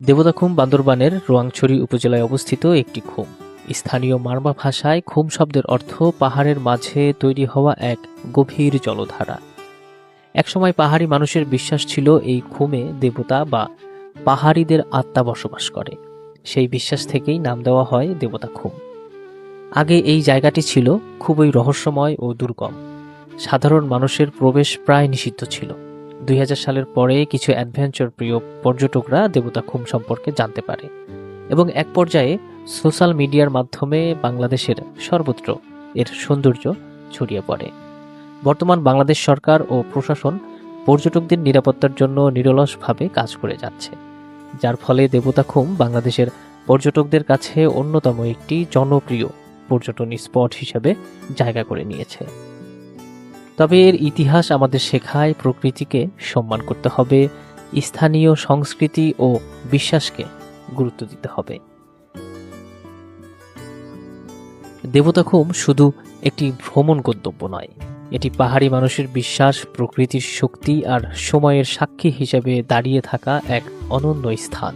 দেবতাখুম বান্দরবানের রোয়াংছড়ি উপজেলায় অবস্থিত একটি খুম। স্থানীয় মারমা ভাষায় খুম শব্দের অর্থ পাহাড়ের মাঝে তৈরি হওয়া এক গভীর জলধারা। একসময় পাহাড়ি মানুষের বিশ্বাস ছিল এই খুমে দেবতা বা পাহাড়িদের আত্মা বসবাস করে। সেই বিশ্বাস থেকেই নাম দেওয়া হয় দেবতাখুম। আগে এই জায়গাটি ছিল খুবই রহস্যময় ও দুর্গম। সাধারণ মানুষের প্রবেশ প্রায় নিষিদ্ধ ছিল। 2000 সালের পরে কিছু অ্যাডভেঞ্চার প্রিয় পর্যটকরা দেবতাখুম সম্পর্কে জানতে পারে এবং এক পর্যায়ে সোশ্যাল মিডিয়ার মাধ্যমে বাংলাদেশের সর্বত্র এর সৌন্দর্য ছড়িয়ে পড়ে। বর্তমান বাংলাদেশ সরকার ও প্রশাসন পর্যটকদের নিরাপত্তার জন্য নিরলসভাবে কাজ করে যাচ্ছে, যার ফলে দেবতাখুম বাংলাদেশের পর্যটকদের কাছে অন্যতম একটি জনপ্রিয় পর্যটন স্পট হিসেবে জায়গা করে নিয়েছে। তবে এর ইতিহাস আমাদের শেখায় প্রকৃতিকে সম্মান করতে হবে, স্থানীয় সংস্কৃতি ও বিশ্বাসকে গুরুত্ব দিতে হবে। দেবতাখুম শুধু একটি ভ্রমণ গন্তব্য নয়, এটি পাহাড়ি মানুষের বিশ্বাস, প্রকৃতির শক্তি আর সময়ের সাক্ষী হিসেবে দাঁড়িয়ে থাকা এক অনন্য স্থান।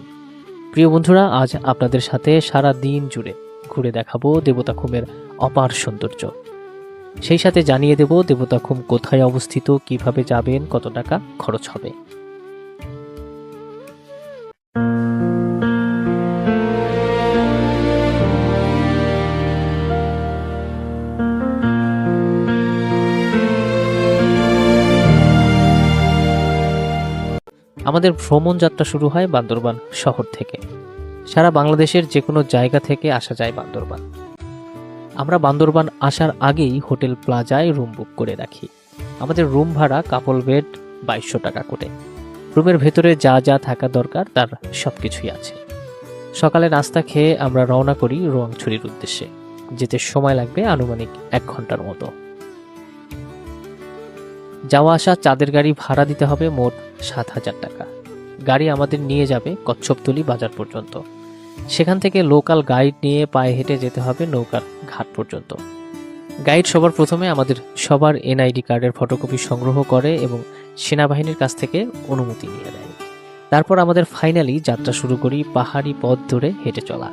প্রিয় বন্ধুরা, আজ আপনাদের সাথে সারা দিন জুড়ে ঘুরে দেখাবো দেবতাখুমের অপার সৌন্দর্য। সেই সাথে জানিয়ে দেব দেবতাখুম কোথায় অবস্থিত, কিভাবে যাবেন, কত টাকা খরচ হবে। আমাদের ভ্রমণ যাত্রা শুরু হয় বান্দরবান শহর থেকে। সারা বাংলাদেশের যে কোনো জায়গা থেকে আসা যায় বান্দরবান। আমরা বান্দরবান আসার আগেই হোটেল প্লাজায় রুম বুক করে রাখি। আমাদের রুম ভাড়া কাপল বেড 2200 টাকা করে। রুমের ভেতরে যা যা থাকা দরকার তার সবকিছুই আছে। সকালে নাস্তা খেয়ে আমরা রওনা করি রোয়াংছড়ির উদ্দেশ্যে। যেতে সময় লাগবে আনুমানিক 1 ঘন্টার মতো। যাওয়া আসা চাঁদের গাড়ি ভাড়া দিতে হবে মোট 7000 টাকা। গাড়ি আমাদের নিয়ে যাবে কচ্ছপতলী বাজার পর্যন্ত। সেখান থেকে লোকাল গাইড নিয়ে পায়ে হেঁটে যেতে হবে নৌকার ঘাট পর্যন্ত। গাইড সবার প্রথমে আমাদের সবার এনআইডি কার্ডের ফটোকপি সংগ্রহ করে এবং সেনাবাহিনীর কাছ থেকে অনুমতি নিয়ে নেয়। তারপর আমাদের ফাইনালি যাত্রা শুরু করি পাহাড়ি পথ ধরে হেঁটে চলা।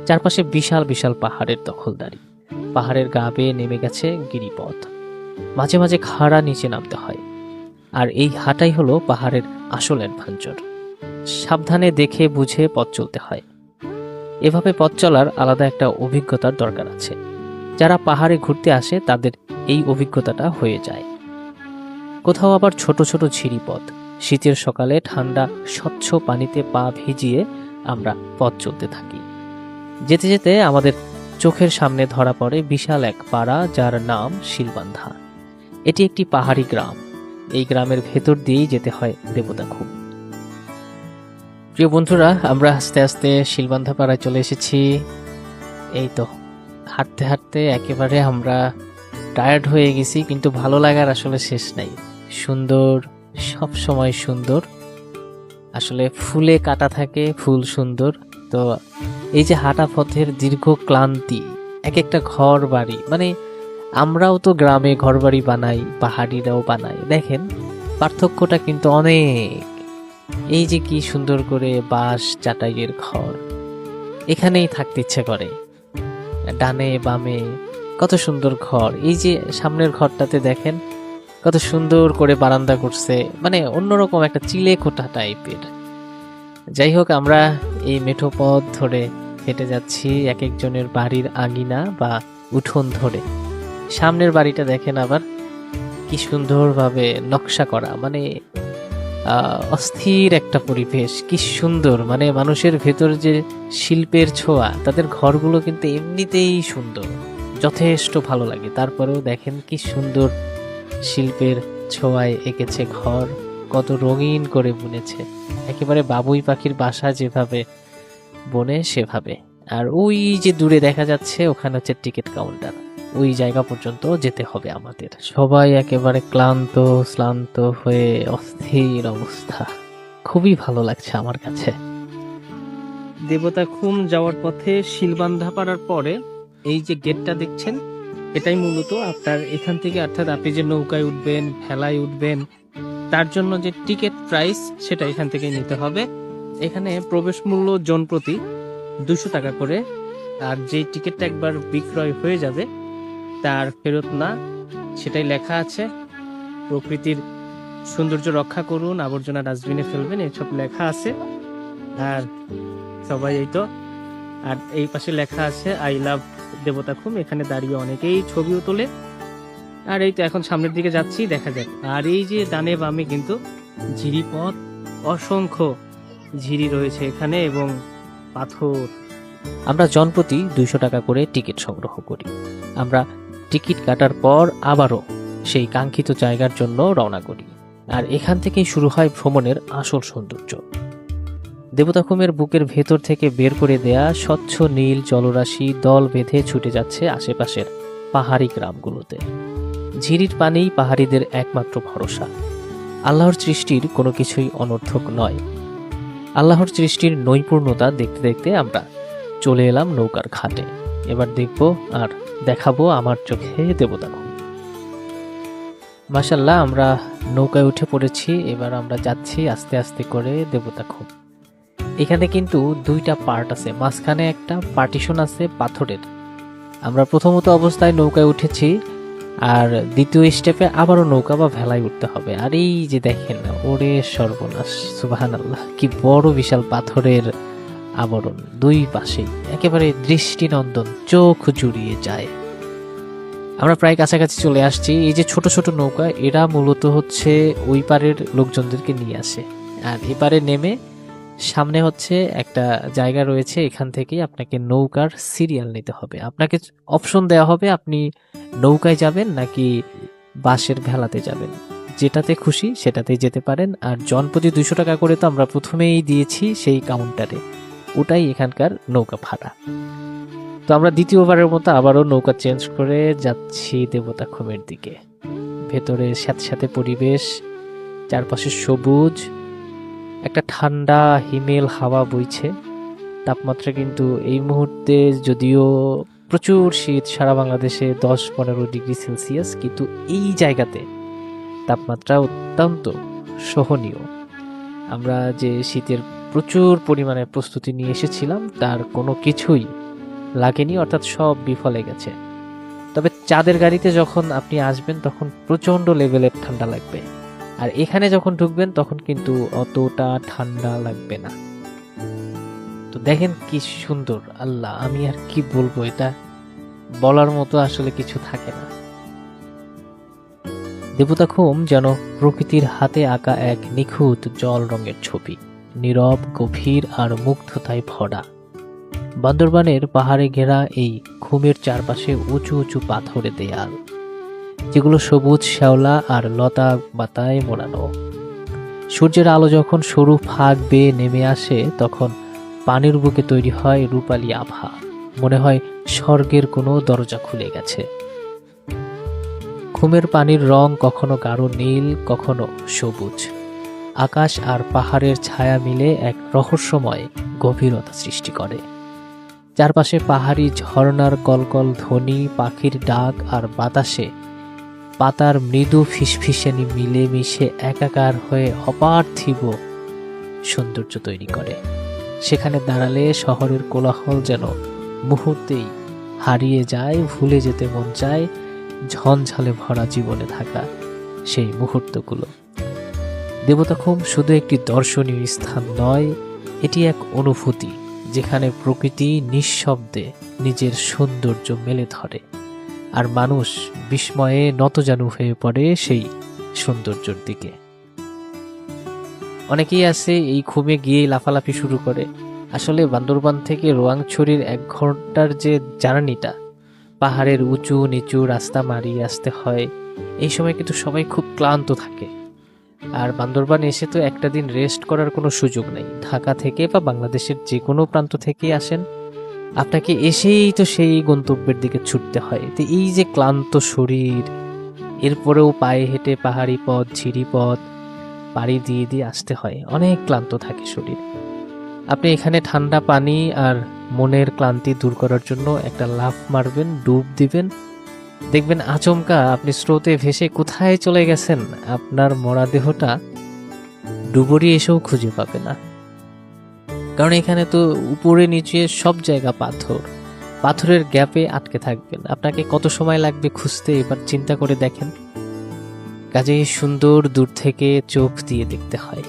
চারপাশে বিশাল বিশাল পাহাড়ের দখলদারি। পাহাড়ের গা বেয়ে নেমে গেছে গিরিপথ। মাঝে মাঝে খাড়া নিচে নামতে হয়। আর এই হাঁটাই হলো পাহাড়ের আসল অ্যাডভেঞ্চার। সাবধানে দেখে বুঝে পথ চলতে হয়। এভাবে পথ চলার আলাদা একটা অভিজ্ঞতার দরকার আছে। যারা পাহাড়ে ঘুরতে আসে তাদের এই অভিজ্ঞতাটা হয়ে যায়। কোথাও আবার ছোট ছোট ঝিরি পথ। শীতের সকালে ঠান্ডা স্বচ্ছ পানিতে পা ভিজিয়ে আমরা পথ চলতে থাকি। যেতে যেতে আমাদের চোখের সামনে ধরা পড়ে বিশাল এক পাড়া, যার নাম শিলবান্ধা। এটি একটি পাহাড়ি গ্রাম। এই গ্রামের ভেতর দিয়েই যেতে হয় দেবতাখুম। প্রিয় বন্ধুরা, আমরা আস্তে আস্তে শিলবান্ধা পাড়ায় চলে এসেছি। এই তো হাঁটতে হাঁটতে একেবারে আমরা টায়ার্ড হয়ে গেছি, কিন্তু ভালো লাগার আসলে শেষ নাই। সুন্দর, সব সময় সুন্দর। আসলে ফুলে কাটা থাকে, ফুল সুন্দর। তো এই যে হাঁটা পথের দীর্ঘ ক্লান্তি, এক একটা ঘর বাড়ি, মানে আমরাও তো গ্রামে ঘর বাড়ি বানাই, পাহাড়িরাও বানাই। দেখেন পার্থক্যটা কিন্তু অনেক। এই যে কি সুন্দর করে বাঁশ চাটাইয়ের ঘর, এখানেই থাকতে ইচ্ছে করে। ডানে বামে কত সুন্দর ঘর। এই যে সামনের ঘরটাতে দেখেন কত সুন্দর করে বারান্দা করছে, মানে অন্যরকম একটা চিলে কোঠা টাইপের। যাই হোক, আমরা এই মেঠো পথ ধরে হেঁটে যাচ্ছি এক একজনের বাড়ির আঙিনা বা উঠোন ধরে। সামনের বাড়িটা দেখেন আবার কি সুন্দরভাবে নকশা করা, মানে অস্থির একটা পরিবেশ, কি সুন্দর। মানে মানুষের ভেতর যে শিল্পের ছোঁয়া, তাদের ঘরগুলো কিন্তু এমনিতেই সুন্দর, যথেষ্ট ভালো লাগে। তারপরেও দেখেন কি সুন্দর শিল্পের ছোঁয়ায় এঁকেছে ঘর, কত রঙিন করে বুনেছে। একেবারে বাবুই পাখির বাসা যেভাবে বনে সেভাবে। আর ওই যে দূরে দেখা যাচ্ছে, ওখানে হচ্ছে টিকিট কাউন্টার। ওই জায়গা পর্যন্ত যেতে হবে আমাদের। সবাই একেবারে ক্লান্ত শ্লান্ত হয়ে অস্থির অবস্থা। খুবই ভালো লাগছে আমার কাছে। দেবতাখুম যাওয়ার পথে শিলবান্ধা পাড়ার পরে এই যে গেটটা দেখছেন, এটাই মূলত আপনার এখান থেকে, অর্থাৎ আপনি যে নৌকায় উঠবেন, ভেলায় উঠবেন, তার জন্য যে টিকিট প্রাইস সেটা এখান থেকে নিতে হবে। এখানে প্রবেশ মূল্য জনপ্রতি 200 টাকা করে, আর যেই টিকিটটা একবার বিক্রয় হয়ে যাবে তার ফেরত না, সেটাই লেখা আছে। প্রকৃতির সৌন্দর্য রক্ষা করুন, আবর্জনা ডাস্টবিনে ফেলবেন, এসব লেখা আছে। আর সবাই এই তো, আর এই পাশে লেখা আছে আই লাভ দেবতাখুম। এখানে দাঁড়িয়ে অনেকেই ছবিও তোলে। আর এই তো এখন সামনের দিকে যাচ্ছি, দেখা যাক। আর এই যে ডানে বামে কিন্তু ঝিরি পথ, অসংখ্য ঝিরি রয়েছে এখানে এবং পাথর। আমরা জনপ্রতি 200 টাকা করে টিকিট সংগ্রহ করি। আমরা টিকিট কাটার পর আবারও সেই কাঙ্ক্ষিত জায়গার জন্য রওনা করি। আর এখান থেকেই শুরু হয় ভ্রমণের আসল সৌন্দর্য। দেবতাখুমের বুকের ভেতর থেকে বের করে দেয়া স্বচ্ছ নীল জলরাশি দল বেঁধে ছুটে যাচ্ছে আশেপাশের পাহাড়ি গ্রামগুলোতে। ঝিরির পানিই পাহাড়িদের একমাত্র ভরসা। আল্লাহর সৃষ্টির কোনো কিছুই অনর্থক নয়। আল্লাহর সৃষ্টির নৈপুণ্যতা দেখতে দেখতে আমরা চলে এলাম নৌকার ঘাটে। এবার দেখব আর দেখাবো আমার চোখে দেবতাখুম। মাশাআল্লাহ, আমরা নৌকায় উঠে পড়েছি। এবার আমরা যাচ্ছি আস্তে আস্তে করে দেবতাখুম। এখানে কিন্তু দুইটা পার্ট আছে, মাঝখানে একটা পার্টিশন আছে পাথরের। আমরা প্রথমত অবস্থায় নৌকায় উঠেছি, আর দ্বিতীয় স্টেপে আবারও নৌকা বা ভেলায় উঠতে হবে। আর এই যে দেখেন, ওরে সর্বনাশ, সুবহানাল্লাহ, কি বড় বিশাল পাথরের আবরণ দুই পাশেই, একেবারে দৃষ্টিনন্দন, চোখ জুড়িয়ে যায়। আমরা প্রায় কাছাকাছি চলে আসছি। এই যে ছোট ছোট নৌকা, এরা মূলত হচ্ছে ওই পারের লোকজনদেরকে নিয়ে আসে। আর এপারে নেমে সামনে হচ্ছে একটা জায়গা রয়েছে, এখান থেকেই আপনাকে নৌকার সিরিয়াল নিতে হবে। আপনাকে অপশন দেওয়া হবে আপনি নৌকায় যাবেন নাকি বাঁশের ভেলাতে যাবেন, যেটাতে খুশি সেটাতেই যেতে পারেন। আর জনপ্রতি 200 টাকা করে তো আমরা প্রথমেই দিয়েছি সেই কাউন্টারে, ওটাই এখানকার নৌকা ভাড়া। তো আমরা দ্বিতীয়বারের মতো আবারও নৌকা চেঞ্জ করে যাচ্ছি দেবতাখুমের দিকে। ভেতরে স্যাঁতস্যাঁতে পরিবেশ, চারপাশে সবুজ, একটা ঠান্ডা হিমেল হাওয়া বইছে। তাপমাত্রা কিন্তু এই মুহূর্তে যদিও প্রচুর শীত, সারা বাংলাদেশে 10-15 ডিগ্রি সেলসিয়াস, কিন্তু এই জায়গাতে তাপমাত্রা অত্যন্ত সহনীয়। আমরা যে শীতের প্রচুর পরিমাণে প্রস্তুতি নিয়ে এসেছিলাম তার কোনো কিছুই লাগেনি, অর্থাৎ সব বিফলে গেছে। তবে চাঁদের গাড়িতে যখন আপনি আসবেন তখন প্রচণ্ড লেভেলের ঠান্ডা লাগবে, আর এখানে যখন ঢুকবেন তখন কিন্তু অতটা ঠান্ডা লাগবে না। তো দেখেন কি সুন্দর, আল্লাহ, আমি আর কি বলবো, এটা বলার মতো আসলে কিছু থাকে না। দেবতাখুম যেন প্রকৃতির হাতে আঁকা এক নিখুঁত জল রঙের ছবি, নীরব, গভীর আর মুগ্ধতায় ভরা। বান্দরবানের পাহাড়ে ঘেরা এই খুমের চারপাশে উঁচু উঁচু পাথরে দেয়াল, যেগুলো সবুজ শ্যাওলা আর লতা পাতায় মোড়ানো। সূর্যের আলো যখন সরু ফাঁক বেয়ে নেমে আসে তখন পানির বুকে তৈরি হয় রূপালী আভা, মনে হয় স্বর্গের কোনো দরজা খুলে গেছে। খুমের পানির রং কখনো গাঢ় নীল, কখনো সবুজ। আকাশ আর পাহাড়ের ছায়া মিলে এক রহস্যময় গভীরতা সৃষ্টি করে। চারপাশে পাহাড়ি ঝর্ণার কলকল ধ্বনি, পাখির ডাক আর বাতাসে পাতার মৃদু ফিসফিসানি মিলেমিশে একাকার হয়ে অপার্থিব সৌন্দর্য তৈরি করে। সেখানে দাঁড়ালে শহরের কোলাহল যেন মুহূর্তেই হারিয়ে যায়, ভুলে যেতে মন চায় ঝঞ্ঝালে ভরা জীবনে থাকা সেই মুহূর্তগুলো। দেবতাখুম শুধু একটি দর্শনীয় স্থান নয়, এটি এক অনুভূতি যেখানে প্রকৃতি নিঃশব্দে নিজের সৌন্দর্য মেলে ধরে, আর মানুষ বিস্ময়ে নতজানু হয়ে পড়ে সেই সৌন্দর্যের দিকে। অনেকেই আছে এই খুমে গিয়ে লাফালাফি শুরু করে। আসলে বান্দরবান থেকে রোয়াংছড়ির 1 ঘন্টার যে জার্নিটা, পাহাড়ের উঁচু নিচু রাস্তা মারিয়ে আসতে হয়, এই সময় কিন্তু সবাই খুব ক্লান্ত থাকে। আর বান্দরবান এসে তো একটা দিন রেস্ট করার কোনো সুযোগ নেই। ঢাকা থেকে বা বাংলাদেশের যে কোনো প্রান্ত থেকে আসেন, আপনাকে এসেই তো সেই গন্তব্যের দিকে ছুটতে হয়। তো এই যে ক্লান্ত শরীর, এরপরেও পায়ে হেঁটে পাহাড়ি পথ, ঝিরি পথ পাড়ি দিয়ে দিয়ে আসতে হয়, অনেক ক্লান্ত থাকে শরীর। আপনি এখানে ঠান্ডা পানি আর মনের ক্লান্তি দূর করার জন্য একটা লাফ মারবেন, ডুব দিবেন, দেখবেন আচমকা আপনি স্রোতে ভেসে কোথায় চলে গেছেন, আপনার মরা দেহটা ডুবুরি এসেও খুঁজে পাবে না। কারণ এখানে তো উপরে নিচে সব জায়গা পাথর, পাথরের গ্যাপে আটকে থাকবেন। আপনাকে কত সময় লাগবে খুঁজতে এবার চিন্তা করে দেখেন। কাজেই সুন্দর দূর থেকে চোখ দিয়ে দেখতে হয়,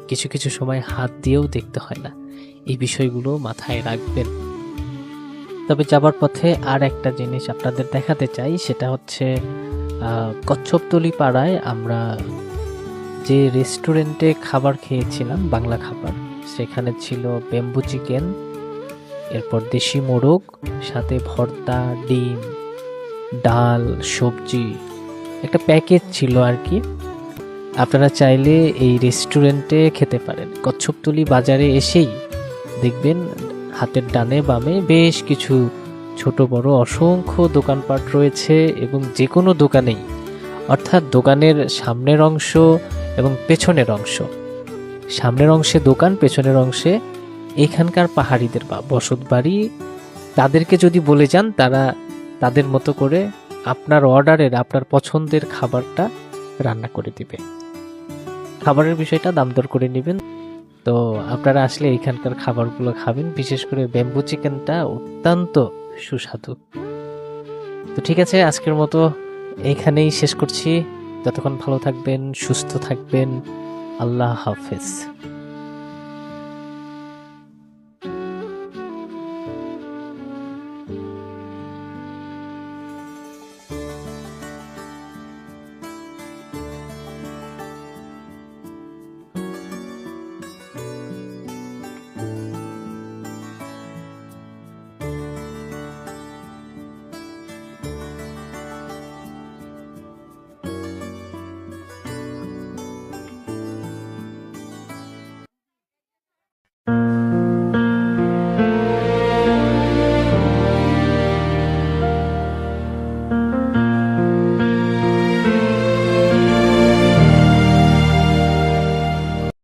কিছু কিছু সময় হাত দিয়েও দেখতে হয় না। এই বিষয়গুলো মাথায় রাখবেন। তবে যাবার পথে আর একটা জিনিস আপনাদের দেখাতে চাই, সেটা হচ্ছে কচ্ছপতলি পাড়ায় আমরা যে রেস্টুরেন্টে খাবার খেয়েছিলাম, বাংলা খাবার, সেখানে ছিল বেম্বু চিকেন, এরপর দেশি মোরগ, সাথে ভর্তা, ডিম, ডাল, সবজি, একটা প্যাকেজ ছিল আর কি। আপনারা চাইলে এই রেস্টুরেন্টে খেতে পারেন। কচ্ছপতলি বাজারে এসেই দেখবেন হাতের ডানে বামে বেশ কিছু ছোট বড় অসংখ্য দোকানপাট রয়েছে, এবং যে কোনো দোকানেই, অর্থাৎ দোকানের সামনের অংশ এবং পেছনের অংশ, সামনের অংশে দোকান, পেছনের অংশে এখানকার পাহাড়িদের বা বসত বাড়ি, তাদেরকে যদি বলে যান তারা তাদের মতো করে আপনার অর্ডারের, আপনার পছন্দের খাবারটা রান্না করে দিবে। খাবারের বিষয়টা দাম দর করে নেবেন। তো আপনারা আসলে এখানকার খাবারগুলো খাবেন, বিশেষ করে বেম্বু চিকেনটা অত্যন্ত সুস্বাদু। তো ঠিক আছে, আজকের মতো এইখানেই শেষ করছি। ততক্ষণ ভালো থাকবেন, সুস্থ থাকবেন। আল্লাহ হাফেজ।